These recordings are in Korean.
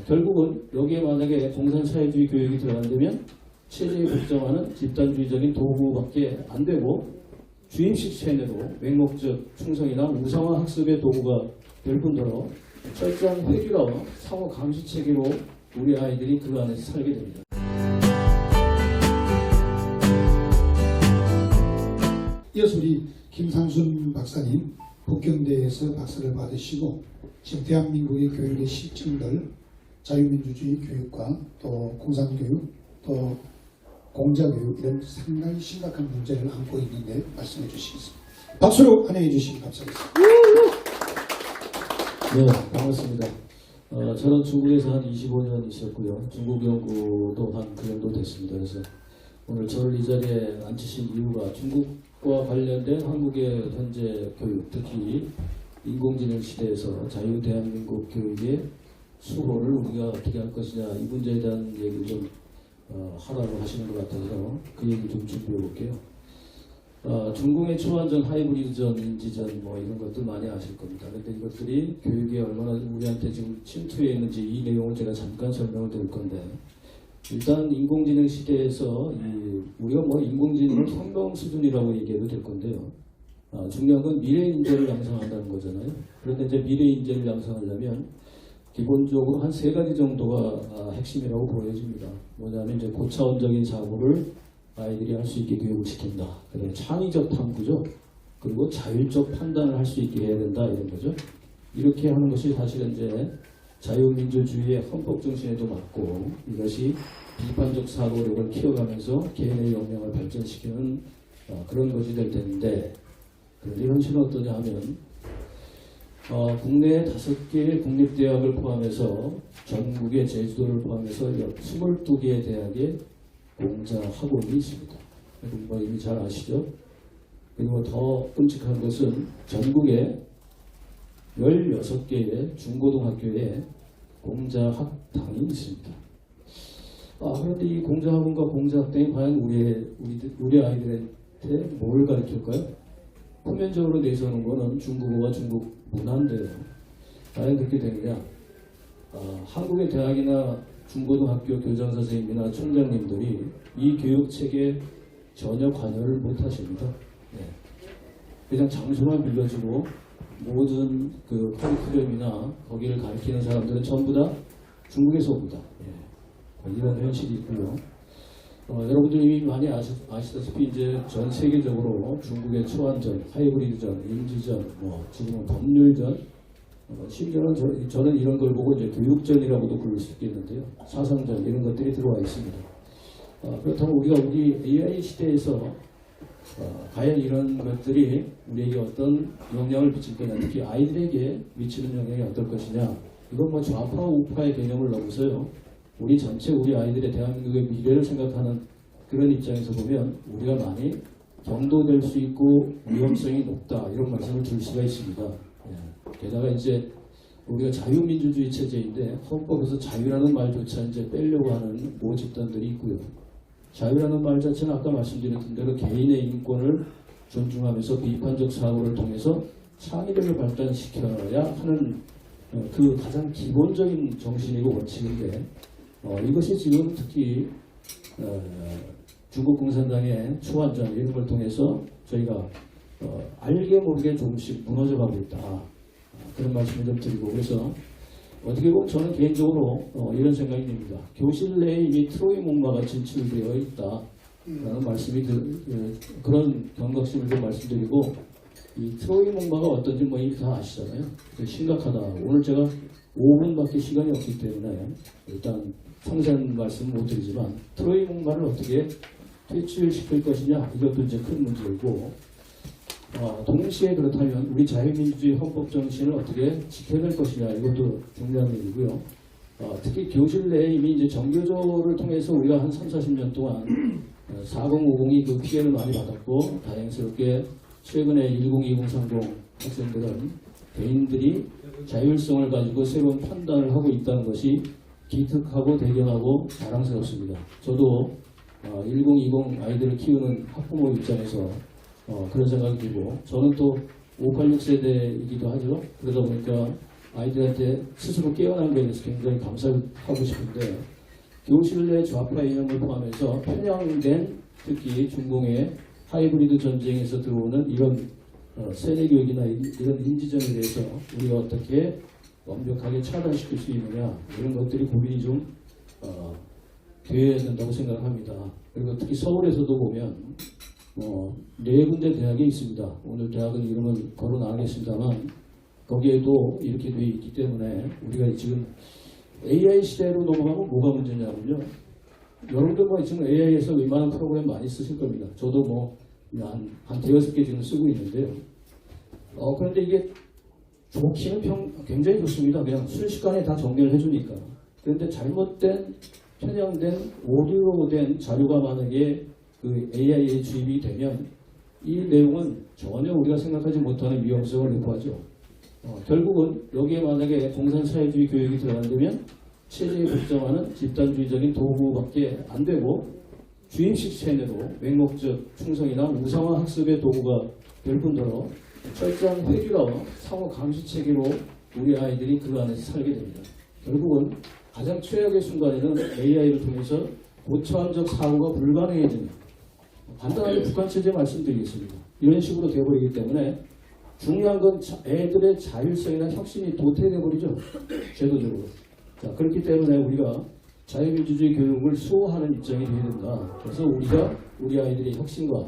결국은 여기에 만약에 공산사회주의 교육이 들어간다면 체제에 복종하는 집단주의적인 도구밖에 안 되고 주입식 체내로 맹목적 충성이나 우상화 학습의 도구가 될 뿐더러 철저한 회귀와 상호 감시 체계로 우리 아이들이 그 안에서 살게 됩니다. 이어서 우리 김상순 박사님 북경대에서 박사를 받으시고 지금 대한민국의 교육의 실증들 자유민주주의 교육과 또 공산교육 또 공자교육 이런 상당히 심각한 문제를 안고 있는데 말씀해 주시겠습니다. 박수로 환영해 주시기 감사하겠습니다. 네, 반갑습니다. 저는 중국에서 한 25년 있었고요. 중국 연구도 한 그 정도 됐습니다. 그래서 오늘 저를 이 자리에 앉히신 이유가 중국과 관련된 한국의 현재 교육, 특히 인공지능 시대에서 자유 대한민국 교육의 수호를 우리가 어떻게 할 것이냐 이 문제에 대한 얘기를 좀 하라고 하시는 것 같아서 그 얘기 좀 준비해 볼게요. 중국의 초안전, 하이브리드전, 인지전 뭐 이런 것들 많이 아실 겁니다. 그런데 이것들이 교육에 얼마나 우리한테 지금 침투해 있는지 이 내용을 제가 잠깐 설명을 드릴 건데 일단 인공지능 시대에서 우리가 뭐 인공지능을 혁명 수준이라고 얘기해도 될 건데요. 중요한 건 미래 인재를 양성한다는 거잖아요. 그런데 이제 미래 인재를 양성하려면 기본적으로 한 세 가지 정도가 핵심이라고 보여집니다. 뭐냐면 이제 고차원적인 사고를 아이들이 할 수 있게 교육을 시킨다. 그다음에 창의적 탐구죠. 그리고 자율적 판단을 할 수 있게 해야 된다 이런 거죠. 이렇게 하는 것이 사실은 이제 자유민주주의의 헌법 정신에도 맞고 이것이 비판적 사고력을 키워가면서 개인의 역량을 발전시키는 그런 것이 될 텐데 그런데 현실은 어떠냐 하면 국내에 5개의 국립대학을 포함해서 전국의 제주도를 포함해서 22개의 대학에 공자 학원이 있습니다. 뭐 이미 잘 아시죠? 그리고 더 끔찍한 것은 전국에 16개의 중고등학교에 공자학당이 있습니다. 그런데 이 공자학원과 공자학당이 과연 우리 아이들한테 뭘 가르칠까요? 표면적으로 내세우는 거는 중국어와 중국 문화인데요. 과연 그렇게 되느냐? 한국의 대학이나 중고등학교 교장 선생님이나 총장님들이 이 교육체계에 전혀 관여를 못하십니다. 네. 그냥 장소만 빌려주고 모든 그 커리큘럼이나 거기를 가르치는 사람들은 전부 다 중국에서 옵니다. 네. 이런 현실이 있고요. 여러분들이 이미 많이 아시다시피 이제 전 세계적으로 중국의 초안전, 하이브리드전, 인지전, 지금은 법률전, 심지어는 저는 이런 걸 보고 이제 교육전이라고도 부를 수 있겠는데요. 사상전 이런 것들이 들어와 있습니다. 그렇다면 우리 AI 시대에서 과연 이런 것들이 우리에게 어떤 영향을 미칠 거냐, 특히 아이들에게 미치는 영향이 어떨 것이냐. 이건 뭐 좌파 우파의 개념을 넘어서요. 우리 전체 우리 아이들의 대한민국의 미래를 생각하는 그런 입장에서 보면 우리가 많이 경도될 수 있고 위험성이 높다 이런 말씀을 줄 수가 있습니다. 게다가 이제 우리가 자유민주주의 체제인데 헌법에서 자유라는 말조차 이제 빼려고 하는 모 집단들이 있고요. 자유라는 말 자체는 아까 말씀드렸던 대로 개인의 인권을 존중하면서 비판적 사고를 통해서 창의력을 발전시켜야 하는 그 가장 기본적인 정신이고 원칙인데 이것이 지금 특히 중국共产党의 초안전 이런 걸 통해서 저희가 알게 모르게 조금씩 무너져 가고 있다. 그런 말씀을 좀 드리고 그래서 어떻게 보면 저는 개인적으로 이런 생각이 듭니다. 교실 내에 이미 트로이 목마가 진출되어 있다라는 말씀이 그런 경각심을 좀 말씀드리고 이 트로이 목마가 어떤지 뭐 이미 다 아시잖아요. 심각하다. 오늘 제가 5분밖에 시간이 없기 때문에 일단 상세한 말씀은 못 드리지만 트로이 목마를 어떻게 퇴출시킬 것이냐 이것도 이제 큰 문제이고 동시에 그렇다면 우리 자유민주주의 헌법 정신을 어떻게 지켜낼 것이냐 이것도 중요한 일이고요. 특히 교실 내에 이미 이제 정교조를 통해서 우리가 한 30-40년 동안 4050이 그 피해를 많이 받았고 다행스럽게 최근에 1020, 30 학생들은 개인들이 자율성을 가지고 새로운 판단을 하고 있다는 것이 기특하고 대견하고 자랑스럽습니다. 저도 1020 아이들을 키우는 학부모 입장에서 그런 생각이 들고 저는 또 586 세대이기도 하죠. 그러다 보니까 아이들한테 스스로 깨어난 거에 대해서 굉장히 감사하고 싶은데 교실 내 좌파 이념을 포함해서 편향된 특히 중공의 하이브리드 전쟁에서 들어오는 이런 세대교육이나 이런 인지전에 대해서 우리가 어떻게 완벽하게 차단시킬 수 있느냐 이런 것들이 고민이 좀 되어야 된다고 생각합니다. 그리고 특히 서울에서도 보면 네 군데 대학이 있습니다. 오늘 대학은 이름은 거론 안 하겠습니다만 거기에도 이렇게 되어 있기 때문에 우리가 지금 AI 시대로 넘어가면 뭐가 문제냐면요. 여러분들 뭐 지금 AI에서 웬만한 프로그램 많이 쓰실 겁니다. 저도 뭐 한 대여섯 개 지금 쓰고 있는데요. 그런데 이게 좋기는 굉장히 좋습니다. 그냥 순식간에 다 정리를 해주니까. 그런데 잘못된 편향된 오류로 된 자료가 만약에 그 AI에 주입이 되면 이 내용은 전혀 우리가 생각하지 못하는 위험성을 내포하죠. 결국은 여기에 만약에 공산사회주의 교육이 들어간다면 체제에 복잡하는 집단주의적인 도구밖에 안 되고 주입식 체내로 맹목적 충성이나 우상화 학습의 도구가 될 뿐더러 철저한 회귀와 상호 감시 체계로 우리 아이들이 그 안에서 살게 됩니다. 결국은 가장 최악의 순간에는 AI를 통해서 고차원적 사고가 불가능해집니다. 간단하게 북한 체제 말씀드리겠습니다. 이런 식으로 되어버리기 때문에 중요한 건 애들의 자율성이나 혁신이 도태되어버리죠. 제도적으로. 자, 그렇기 때문에 우리가 자유민주주의 교육을 수호하는 입장이 되어야 된다. 그래서 우리가 우리 아이들의 혁신과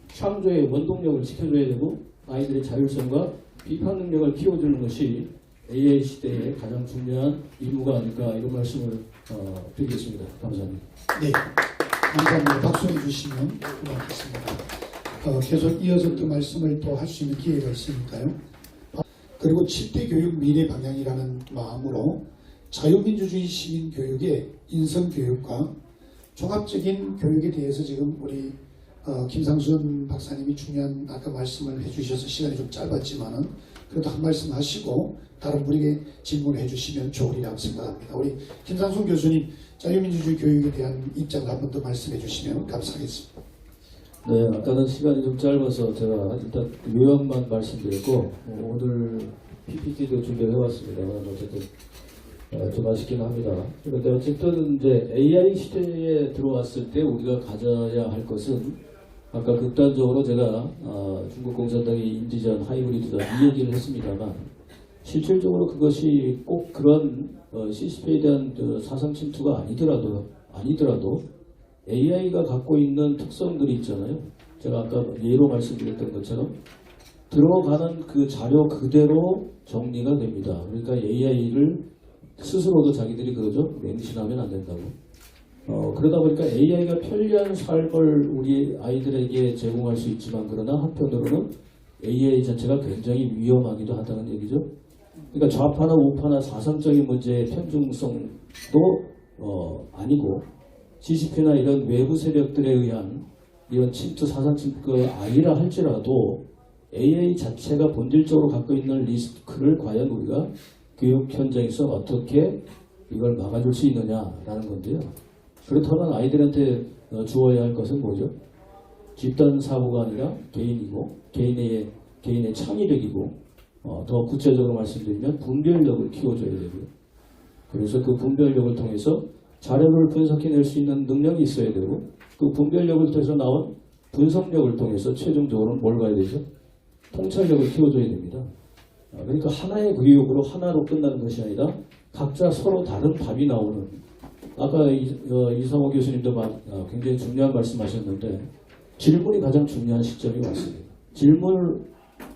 창조의 원동력을 지켜줘야 되고 아이들의 자율성과 비판 능력을 키워주는 것이 AI 시대의 가장 중요한 임무가 아닐까 이런 말씀을 드리겠습니다. 감사합니다. 네, 감사합니다. 박수해 주시면 고맙겠습니다. 계속 이어서 또 말씀을 또 할 수 있는 기회가 있으니까요. 그리고 7대 교육 미래 방향이라는 마음으로 자유민주주의 시민교육의 인성교육과 종합적인 교육에 대해서 지금 우리 김상순 박사님이 중요한 아까 말씀을 해주셔서 시간이 좀 짧았지만은 그래도 한 말씀 하시고 다른 분에게 질문을 해주시면 좋으리라고 생각합니다. 우리 김상순 교수님 자유민주주의 교육에 대한 입장을 한 번 더 말씀해 주시면 감사하겠습니다. 네, 아까는 시간이 좀 짧아서 제가 일단 요약만 말씀드렸고 오늘 PPT도 준비해왔습니다. 어쨌든 좀 아쉽긴 합니다. 그런데 어쨌든 이제 AI 시대에 들어왔을 때 우리가 가져야 할 것은 아까 극단적으로 제가 중국 공산당의 인지전, 하이브리드전 이 얘기를 했습니다만 실질적으로 그것이 꼭 그런 CCP에 대한 사상 침투가 아니더라도 AI가 갖고 있는 특성들이 있잖아요. 제가 아까 예로 말씀드렸던 것처럼 들어가는 그 자료 그대로 정리가 됩니다. 그러니까 AI를 스스로도 자기들이 그러죠. 맹신하면 안 된다고. 그러다 보니까 AI가 편리한 삶을 우리 아이들에게 제공할 수 있지만 그러나 한편으로는 AI 자체가 굉장히 위험하기도 하다는 얘기죠. 그러니까 좌파나 우파나 사상적인 문제의 편중성도 아니고 CCP나 이런 외부 세력들에 의한 이런 침투, 사상 침투가 아니라 할지라도 AI 자체가 본질적으로 갖고 있는 리스크를 과연 우리가 교육 현장에서 어떻게 이걸 막아줄 수 있느냐라는 건데요. 그렇다면 아이들한테 주어야 할 것은 뭐죠? 집단 사고가 아니라 개인이고 개인의 창의력이고 더 구체적으로 말씀드리면 분별력을 키워줘야 되고요. 그래서 그 분별력을 통해서 자료를 분석해낼 수 있는 능력이 있어야 되고 그 분별력을 통해서 나온 분석력을 통해서 최종적으로는 뭘 가야 되죠? 통찰력을 키워줘야 됩니다. 그러니까 하나의 교육으로 하나로 끝나는 것이 아니라 각자 서로 다른 답이 나오는 아까 이상호 교수님도 굉장히 중요한 말씀하셨는데 질문이 가장 중요한 시점이 왔습니다.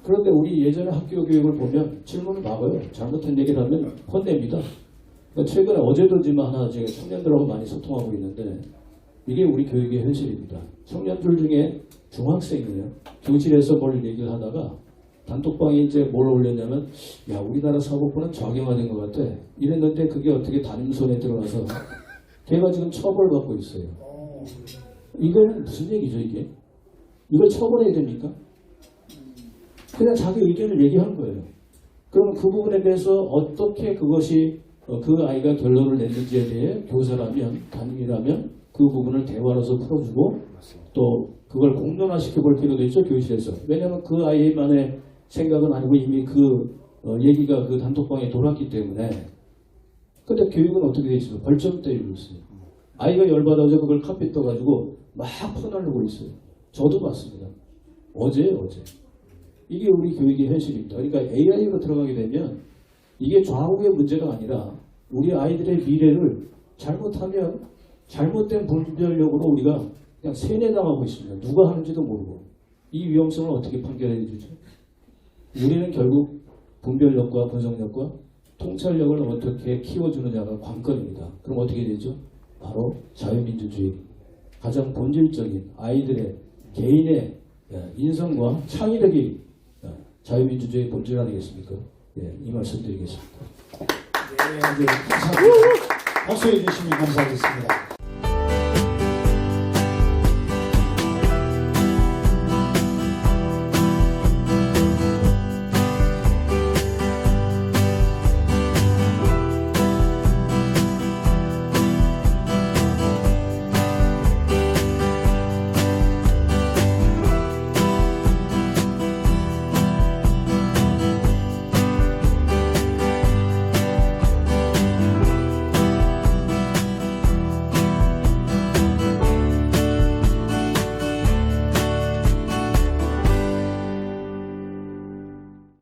그런데 우리 예전에 학교 교육을 보면 질문을 막아요. 잘못된 얘기를 하면 혼냅니다. 그러니까 최근에 어제도지만 하나 제가 청년들하고 많이 소통하고 있는데 이게 우리 교육의 현실입니다. 청년들 중에 중학생이에요. 교실에서 뭘 얘기를 하다가 단톡방에 이제 뭘 올렸냐면 야 우리나라 사법부는 좌경화된 것 같아 이랬는데 그게 어떻게 담임손에 들어가서 걔가 지금 처벌받고 있어요. 이건 무슨 얘기죠 이게? 이걸 처벌해야 됩니까? 그냥 자기 의견을 얘기한 거예요. 그럼 그 부분에 대해서 어떻게 그것이 그 아이가 결론을 냈는지에 대해 교사라면 담임이라면 그 부분을 대화로서 풀어주고 또 그걸 공론화시켜 볼 필요도 있죠 교실에서. 왜냐하면 그 아이만의 생각은 아니고 이미 그 얘기가 그 단톡방에 돌았기 때문에. 근데 교육은 어떻게 돼 있어요? 벌점 때리고 있어요. 아이가 열받아서 그걸 카페 떠가지고 막 퍼나르고 있어요. 저도 봤습니다. 어제예요. 이게 우리 교육의 현실입니다. 그러니까 AI로 들어가게 되면 이게 좌우의 문제가 아니라 우리 아이들의 미래를 잘못하면 잘못된 분별력으로 우리가 그냥 세뇌당하고 있습니다. 누가 하는지도 모르고. 이 위험성을 어떻게 판결해 주죠? 우리는 결국 분별력과 분석력과 통찰력을 어떻게 키워주느냐가 관건입니다. 그럼 어떻게 되죠? 바로 자유민주주의, 가장 본질적인 아이들의 개인의 인성과 창의력이 자유민주주의의 본질 아니겠습니까? 이 말씀 드리겠습니다. 네, 감사합니다. 박수해 주시면 감사하겠습니다.